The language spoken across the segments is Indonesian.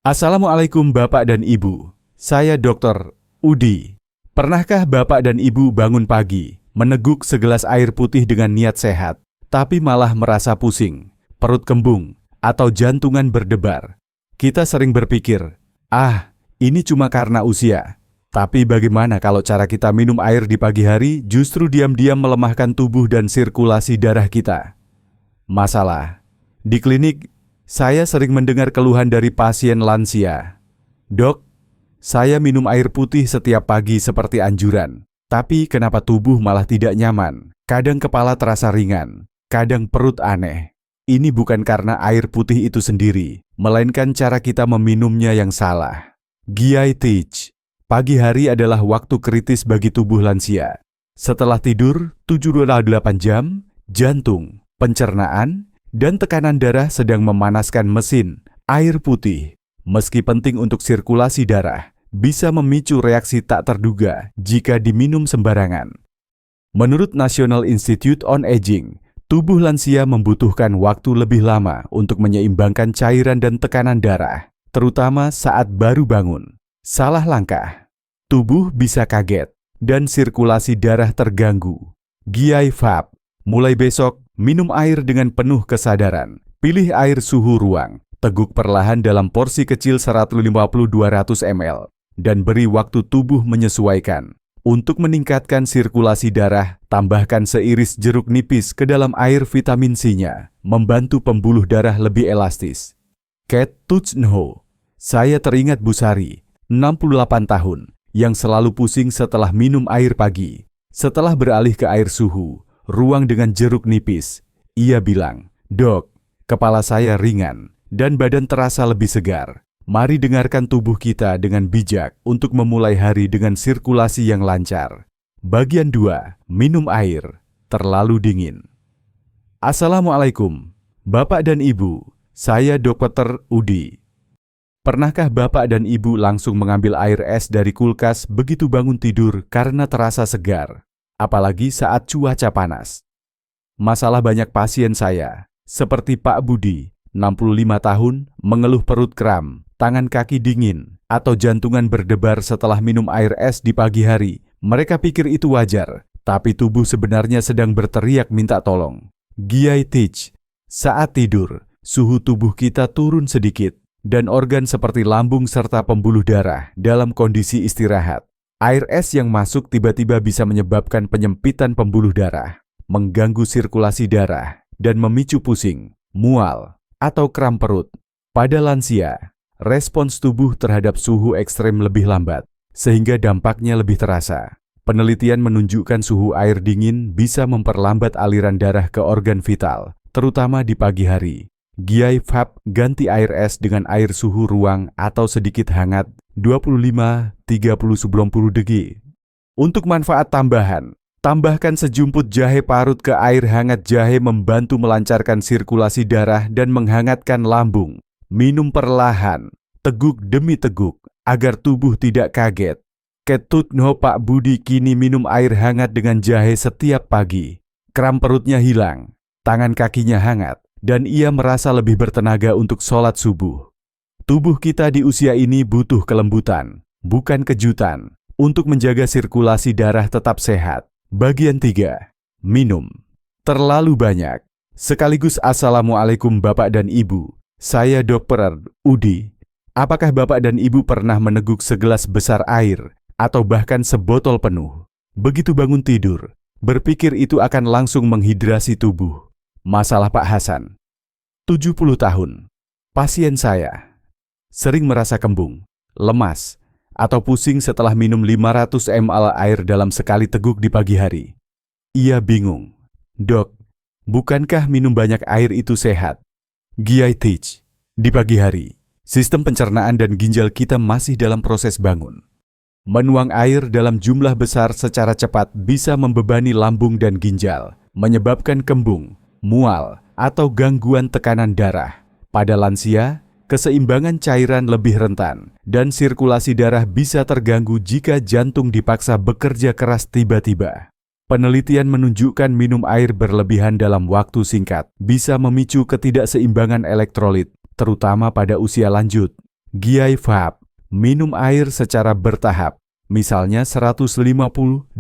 Assalamualaikum Bapak dan Ibu, saya Dr. Udi. Pernahkah Bapak dan Ibu bangun pagi, meneguk segelas air putih dengan niat sehat, tapi malah merasa pusing, perut kembung, atau jantungan berdebar? Kita sering berpikir, ini cuma karena usia. Tapi bagaimana kalau cara kita minum air di pagi hari justru diam-diam melemahkan tubuh dan sirkulasi darah kita? Masalah, di klinik, saya sering mendengar keluhan dari pasien lansia. Dok, saya minum air putih setiap pagi seperti anjuran, tapi kenapa tubuh malah tidak nyaman? Kadang kepala terasa ringan, kadang perut aneh. Ini bukan karena air putih itu sendiri, melainkan cara kita meminumnya yang salah. Giai teach, pagi hari adalah waktu kritis bagi tubuh lansia. Setelah tidur 7-8 jam, jantung, pencernaan, dan tekanan darah sedang memanaskan mesin. Air putih, meski penting untuk sirkulasi darah, bisa memicu reaksi tak terduga jika diminum sembarangan. Menurut National Institute on Aging, tubuh lansia membutuhkan waktu lebih lama untuk menyeimbangkan cairan dan tekanan darah, terutama saat baru bangun. Salah langkah, tubuh bisa kaget dan sirkulasi darah terganggu. Giai Fab, mulai besok, minum air dengan penuh kesadaran. Pilih air suhu ruang, teguk perlahan dalam porsi kecil 150-200 ml, dan beri waktu tubuh menyesuaikan. Untuk meningkatkan sirkulasi darah, tambahkan seiris jeruk nipis ke dalam air. Vitamin C-nya membantu pembuluh darah lebih elastis. Ket Tuch Nho, saya teringat Bu Sari, 68 tahun, yang selalu pusing setelah minum air pagi. Setelah beralih ke air suhu ruang dengan jeruk nipis, ia bilang, "Dok, kepala saya ringan dan badan terasa lebih segar. Mari dengarkan tubuh kita dengan bijak untuk memulai hari dengan sirkulasi yang lancar." Bagian 2, minum air terlalu dingin. Assalamualaikum, Bapak dan Ibu, saya Dr. Udi. Pernahkah Bapak dan Ibu langsung mengambil air es dari kulkas begitu bangun tidur karena terasa segar? Apalagi saat cuaca panas. Masalah banyak pasien saya, seperti Pak Budi, 65 tahun, mengeluh perut kram, tangan kaki dingin, atau jantungan berdebar setelah minum air es di pagi hari. Mereka pikir itu wajar, tapi tubuh sebenarnya sedang berteriak minta tolong. Giai teach, saat tidur, suhu tubuh kita turun sedikit, dan organ seperti lambung serta pembuluh darah dalam kondisi istirahat. Air es yang masuk tiba-tiba bisa menyebabkan penyempitan pembuluh darah, mengganggu sirkulasi darah, dan memicu pusing, mual, atau kram perut. Pada lansia, respons tubuh terhadap suhu ekstrem lebih lambat, sehingga dampaknya lebih terasa. Penelitian menunjukkan suhu air dingin bisa memperlambat aliran darah ke organ vital, terutama di pagi hari. Giai Fab, ganti air es dengan air suhu ruang atau sedikit hangat 25-30 degree. Untuk manfaat tambahan, tambahkan sejumput jahe parut ke air hangat. Jahe membantu melancarkan sirkulasi darah dan menghangatkan lambung. Minum perlahan, teguk demi teguk, agar tubuh tidak kaget. Ketut Nho Pak Budi kini minum air hangat dengan jahe setiap pagi. Kram perutnya hilang, tangan kakinya hangat, dan ia merasa lebih bertenaga untuk sholat subuh. Tubuh kita di usia ini butuh kelembutan, bukan kejutan, untuk menjaga sirkulasi darah tetap sehat. Bagian 3, minum terlalu banyak. Sekaligus Assalamualaikum Bapak dan Ibu, saya Dr. Udi. Apakah Bapak dan Ibu pernah meneguk segelas besar air, atau bahkan sebotol penuh? Begitu bangun tidur, berpikir itu akan langsung menghidrasi tubuh. Masalah Pak Hasan, 70 tahun, pasien saya, sering merasa kembung, lemas, atau pusing setelah minum 500 ml air dalam sekali teguk di pagi hari. Ia bingung, "Dok, bukankah minum banyak air itu sehat?" Giai teach, di pagi hari, sistem pencernaan dan ginjal kita masih dalam proses bangun. Menuang air dalam jumlah besar secara cepat bisa membebani lambung dan ginjal, menyebabkan kembung, mual, atau gangguan tekanan darah. Pada lansia, keseimbangan cairan lebih rentan, dan sirkulasi darah bisa terganggu jika jantung dipaksa bekerja keras tiba-tiba. Penelitian menunjukkan minum air berlebihan dalam waktu singkat bisa memicu ketidakseimbangan elektrolit, terutama pada usia lanjut. Giai Vape, minum air secara bertahap, misalnya 150-200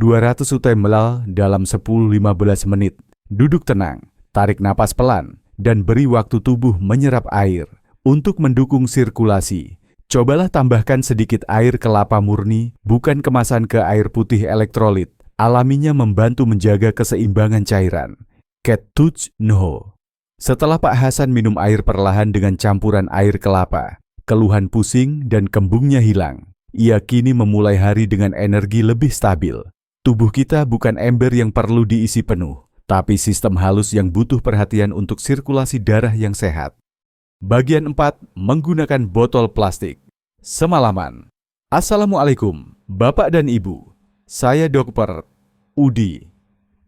ml dalam 10-15 menit. Duduk tenang, tarik napas pelan, dan beri waktu tubuh menyerap air. Untuk mendukung sirkulasi, cobalah tambahkan sedikit air kelapa murni, bukan kemasan ke air putih elektrolit. Alaminya membantu menjaga keseimbangan cairan. Ket Touch Nho. Setelah Pak Hasan minum air perlahan dengan campuran air kelapa, keluhan pusing dan kembungnya hilang. Ia kini memulai hari dengan energi lebih stabil. Tubuh kita bukan ember yang perlu diisi penuh, tapi sistem halus yang butuh perhatian untuk sirkulasi darah yang sehat. Bagian 4. Menggunakan botol plastik. Semalaman. Assalamualaikum, Bapak dan Ibu. Saya Dr. Udi.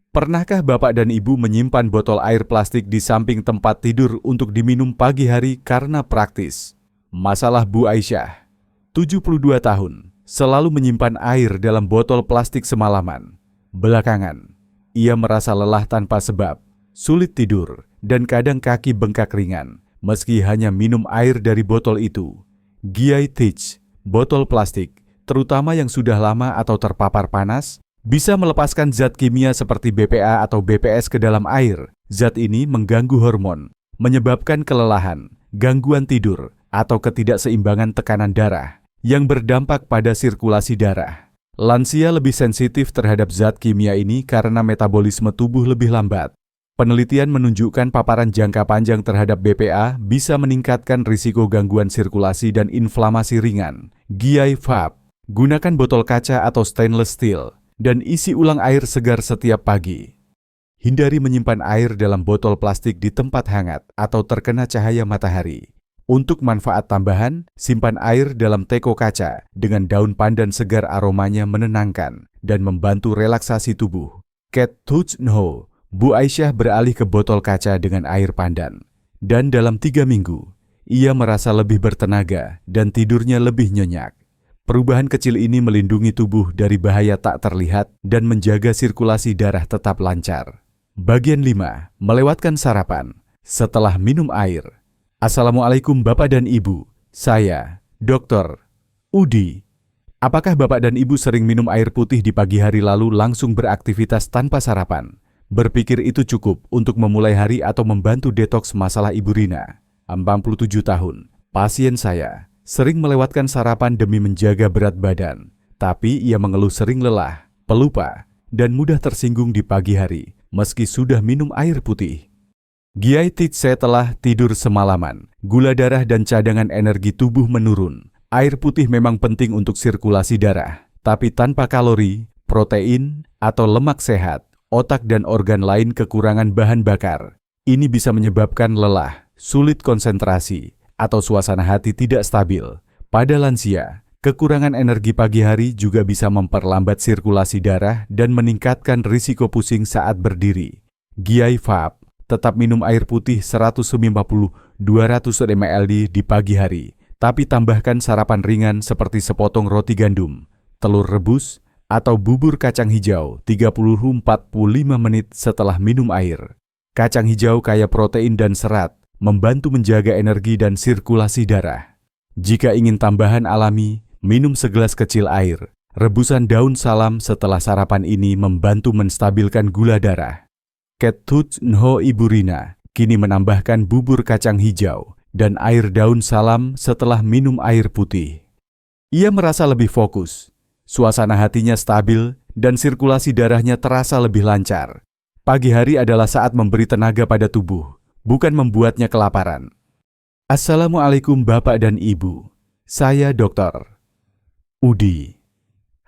Pernahkah Bapak dan Ibu menyimpan botol air plastik di samping tempat tidur untuk diminum pagi hari karena praktis? Masalah Bu Aisyah, 72 tahun, selalu menyimpan air dalam botol plastik semalaman. Belakangan, ia merasa lelah tanpa sebab, sulit tidur, dan kadang kaki bengkak ringan. Meski hanya minum air dari botol itu. Giai Teach, botol plastik, terutama yang sudah lama atau terpapar panas, bisa melepaskan zat kimia seperti BPA atau BPS ke dalam air. Zat ini mengganggu hormon, menyebabkan kelelahan, gangguan tidur, atau ketidakseimbangan tekanan darah, yang berdampak pada sirkulasi darah. Lansia lebih sensitif terhadap zat kimia ini karena metabolisme tubuh lebih lambat. Penelitian menunjukkan paparan jangka panjang terhadap BPA bisa meningkatkan risiko gangguan sirkulasi dan inflamasi ringan. Giai Vape, gunakan botol kaca atau stainless steel, dan isi ulang air segar setiap pagi. Hindari menyimpan air dalam botol plastik di tempat hangat atau terkena cahaya matahari. Untuk manfaat tambahan, simpan air dalam teko kaca dengan daun pandan segar, aromanya menenangkan dan membantu relaksasi tubuh. Ket Touch Nho. Bu Aisyah beralih ke botol kaca dengan air pandan. Dan dalam 3 minggu, ia merasa lebih bertenaga dan tidurnya lebih nyenyak. Perubahan kecil ini melindungi tubuh dari bahaya tak terlihat dan menjaga sirkulasi darah tetap lancar. Bagian 5. Melewatkan sarapan. Setelah minum air. Assalamualaikum Bapak dan Ibu. Saya, Dr. Udi. Apakah Bapak dan Ibu sering minum air putih di pagi hari lalu langsung beraktivitas tanpa sarapan? Berpikir itu cukup untuk memulai hari atau membantu detoks masalah Ibu Rina, 47 tahun. Pasien saya sering melewatkan sarapan demi menjaga berat badan, tapi ia mengeluh sering lelah, pelupa, dan mudah tersinggung di pagi hari, meski sudah minum air putih. Giai Teach, setelah tidur semalaman, gula darah dan cadangan energi tubuh menurun. Air putih memang penting untuk sirkulasi darah, tapi tanpa kalori, protein, atau lemak sehat, otak dan organ lain kekurangan bahan bakar. Ini bisa menyebabkan lelah, sulit konsentrasi, atau suasana hati tidak stabil. Pada lansia, kekurangan energi pagi hari juga bisa memperlambat sirkulasi darah dan meningkatkan risiko pusing saat berdiri. Giai Vape, tetap minum air putih 150-200 ml di pagi hari, tapi tambahkan sarapan ringan seperti sepotong roti gandum, telur rebus, atau bubur kacang hijau 30-45 menit setelah minum air. Kacang hijau kaya protein dan serat, membantu menjaga energi dan sirkulasi darah. Jika ingin tambahan alami, minum segelas kecil air. Rebusan daun salam setelah sarapan ini membantu menstabilkan gula darah. Ket Touch Nho Ibu Rina kini menambahkan bubur kacang hijau dan air daun salam setelah minum air putih. Ia merasa lebih fokus. Suasana hatinya stabil dan sirkulasi darahnya terasa lebih lancar. Pagi hari adalah saat memberi tenaga pada tubuh, bukan membuatnya kelaparan. Assalamualaikum Bapak dan Ibu. Saya Dr. Udi.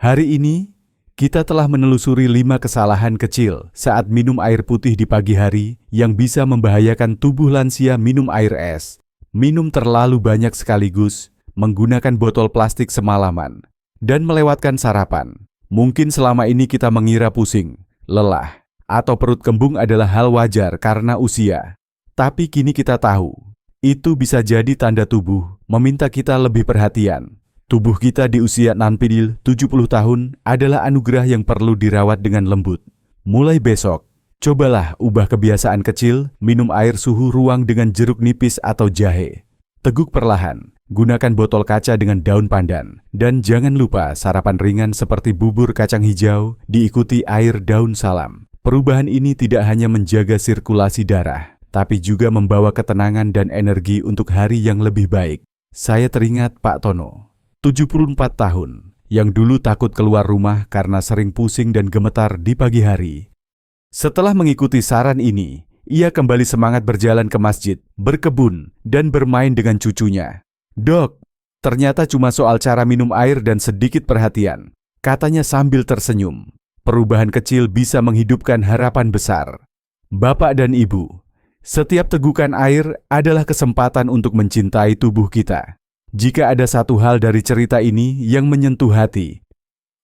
Hari ini, kita telah menelusuri 5 kesalahan kecil saat minum air putih di pagi hari yang bisa membahayakan tubuh lansia. Minum air es, minum terlalu banyak sekaligus, menggunakan botol plastik semalaman, dan melewatkan sarapan. Mungkin selama ini kita mengira pusing, lelah, atau perut kembung adalah hal wajar karena usia. Tapi kini kita tahu, itu bisa jadi tanda tubuh meminta kita lebih perhatian. Tubuh kita di usia nanpidil 70 tahun adalah anugerah yang perlu dirawat dengan lembut. Mulai besok, cobalah ubah kebiasaan kecil, minum air suhu ruang dengan jeruk nipis atau jahe. Teguk perlahan, gunakan botol kaca dengan daun pandan, dan jangan lupa sarapan ringan seperti bubur kacang hijau diikuti air daun salam. Perubahan ini tidak hanya menjaga sirkulasi darah, tapi juga membawa ketenangan dan energi untuk hari yang lebih baik. Saya teringat Pak Tono, 74 tahun, yang dulu takut keluar rumah karena sering pusing dan gemetar di pagi hari. Setelah mengikuti saran ini, ia kembali semangat berjalan ke masjid, berkebun, dan bermain dengan cucunya. "Dok, ternyata cuma soal cara minum air dan sedikit perhatian," katanya sambil tersenyum. "Perubahan kecil bisa menghidupkan harapan besar." Bapak dan Ibu, setiap tegukan air adalah kesempatan untuk mencintai tubuh kita. Jika ada satu hal dari cerita ini yang menyentuh hati,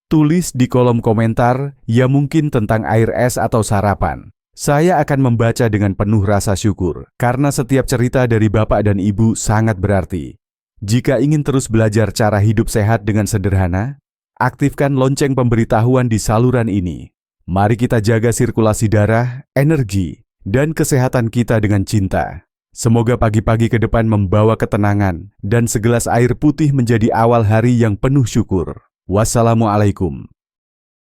tulis di kolom komentar, ya mungkin tentang air es atau sarapan. Saya akan membaca dengan penuh rasa syukur, karena setiap cerita dari Bapak dan Ibu sangat berarti. Jika ingin terus belajar cara hidup sehat dengan sederhana, aktifkan lonceng pemberitahuan di saluran ini. Mari kita jaga sirkulasi darah, energi, dan kesehatan kita dengan cinta. Semoga pagi-pagi ke depan membawa ketenangan dan segelas air putih menjadi awal hari yang penuh syukur. Wassalamualaikum.